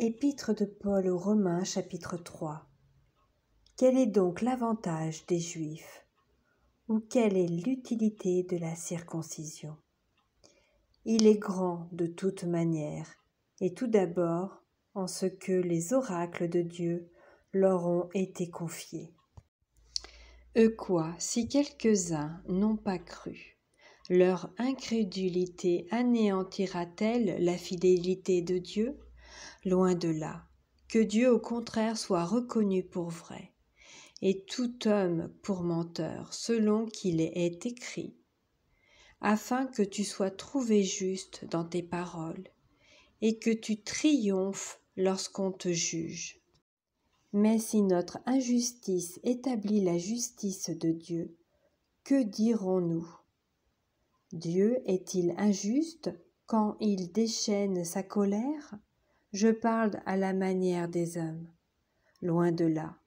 Épître de Paul aux Romains, chapitre 3. Quel est donc l'avantage des Juifs? Ou quelle est l'utilité de la circoncision? Il est grand de toute manière, et tout d'abord en ce que les oracles de Dieu leur ont été confiés. Quoi, si quelques-uns n'ont pas cru, leur incrédulité anéantira-t-elle la fidélité de Dieu? Loin de là, que Dieu au contraire soit reconnu pour vrai, et tout homme pour menteur, selon qu'il est écrit, afin que tu sois trouvé juste dans tes paroles, et que tu triomphes lorsqu'on te juge. Mais si notre injustice établit la justice de Dieu, que dirons-nous? Dieu est-il injuste quand il déchaîne sa colère? Je parle à la manière des hommes. Loin de là.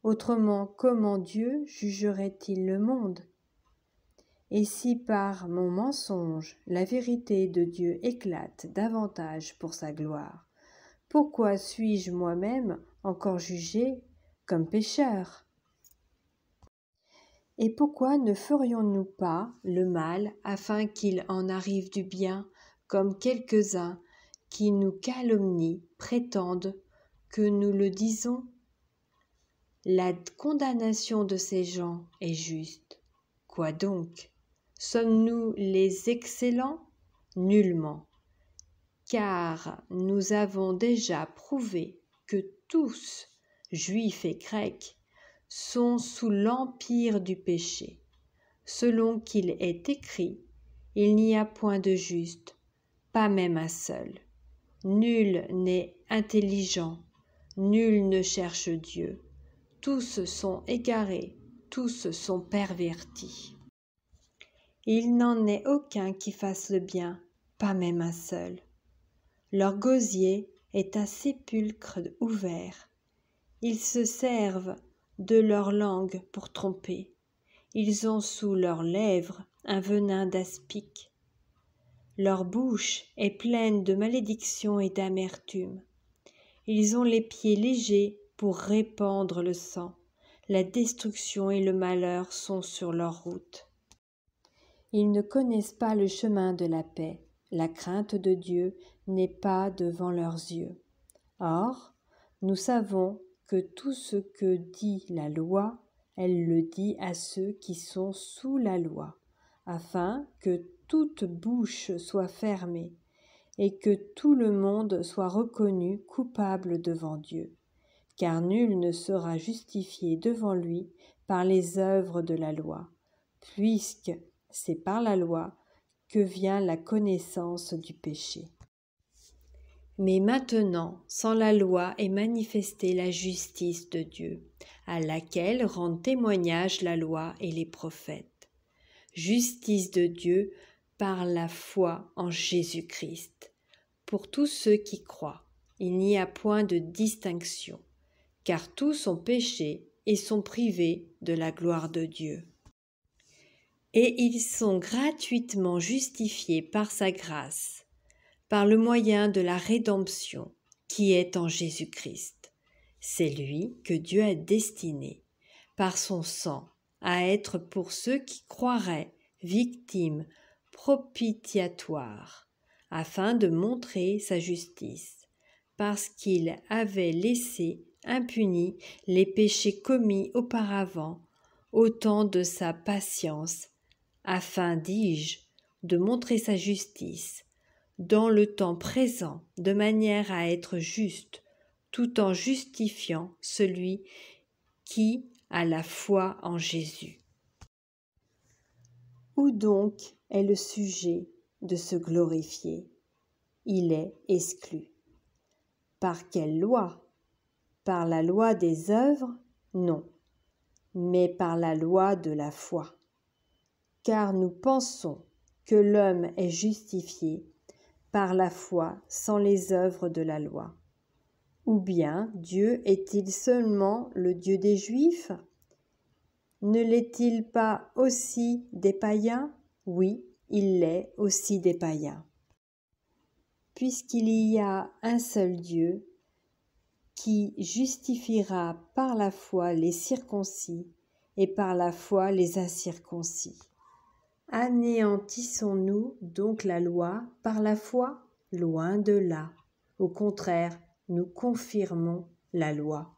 Autrement, comment Dieu jugerait-il le monde? Et si par mon mensonge la vérité de Dieu éclate davantage pour sa gloire, pourquoi suis-je moi-même encore jugé comme pécheur? Et pourquoi ne ferions-nous pas le mal afin qu'il en arrive du bien, comme quelques-uns qui nous calomnient prétendent que nous le disons? La condamnation de ces gens est juste. Quoi donc? Sommes-nous les excellents? Nullement. Car nous avons déjà prouvé que tous, juifs et grecs, sont sous l'empire du péché. Selon qu'il est écrit, il n'y a point de juste, pas même un seul. Nul n'est intelligent, nul ne cherche Dieu. Tous sont égarés, tous sont pervertis. Il n'en est aucun qui fasse le bien, pas même un seul. Leur gosier est un sépulcre ouvert. Ils se servent de leur langue pour tromper. Ils ont sous leurs lèvres un venin d'aspic. Leur bouche est pleine de malédiction et d'amertume. Ils ont les pieds légers pour répandre le sang. La destruction et le malheur sont sur leur route. Ils ne connaissent pas le chemin de la paix. La crainte de Dieu n'est pas devant leurs yeux. Or, nous savons que tout ce que dit la loi, elle le dit à ceux qui sont sous la loi, afin que toute bouche soit fermée et que tout le monde soit reconnu coupable devant Dieu. Car nul ne sera justifié devant lui par les œuvres de la loi, puisque c'est par la loi que vient la connaissance du péché. Mais maintenant, sans la loi est manifestée la justice de Dieu, à laquelle rendent témoignage la loi et les prophètes. Justice de Dieu par la foi en Jésus-Christ. Pour tous ceux qui croient, il n'y a point de distinction, car tous ont péché et sont privés de la gloire de Dieu. Et ils sont gratuitement justifiés par sa grâce, par le moyen de la rédemption qui est en Jésus-Christ. C'est lui que Dieu a destiné, par son sang, à être pour ceux qui croiraient victime propitiatoire, afin de montrer sa justice, parce qu'il avait laissé impunis les péchés commis auparavant au temps de sa patience, afin, dis-je, de montrer sa justice dans le temps présent, de manière à être juste, tout en justifiant celui qui a la foi en Jésus. Où donc est le sujet de se glorifier? Il est exclu. Par quelle loi? Par la loi des œuvres? Non, mais par la loi de la foi. Car nous pensons que l'homme est justifié par la foi sans les œuvres de la loi. Ou bien Dieu est-il seulement le Dieu des Juifs? Ne l'est-il pas aussi des païens? Oui, il l'est aussi des païens. Puisqu'il y a un seul Dieu qui justifiera par la foi les circoncis et par la foi les incirconcis. Anéantissons-nous donc la loi par la foi? Loin de là. Au contraire, nous confirmons la loi.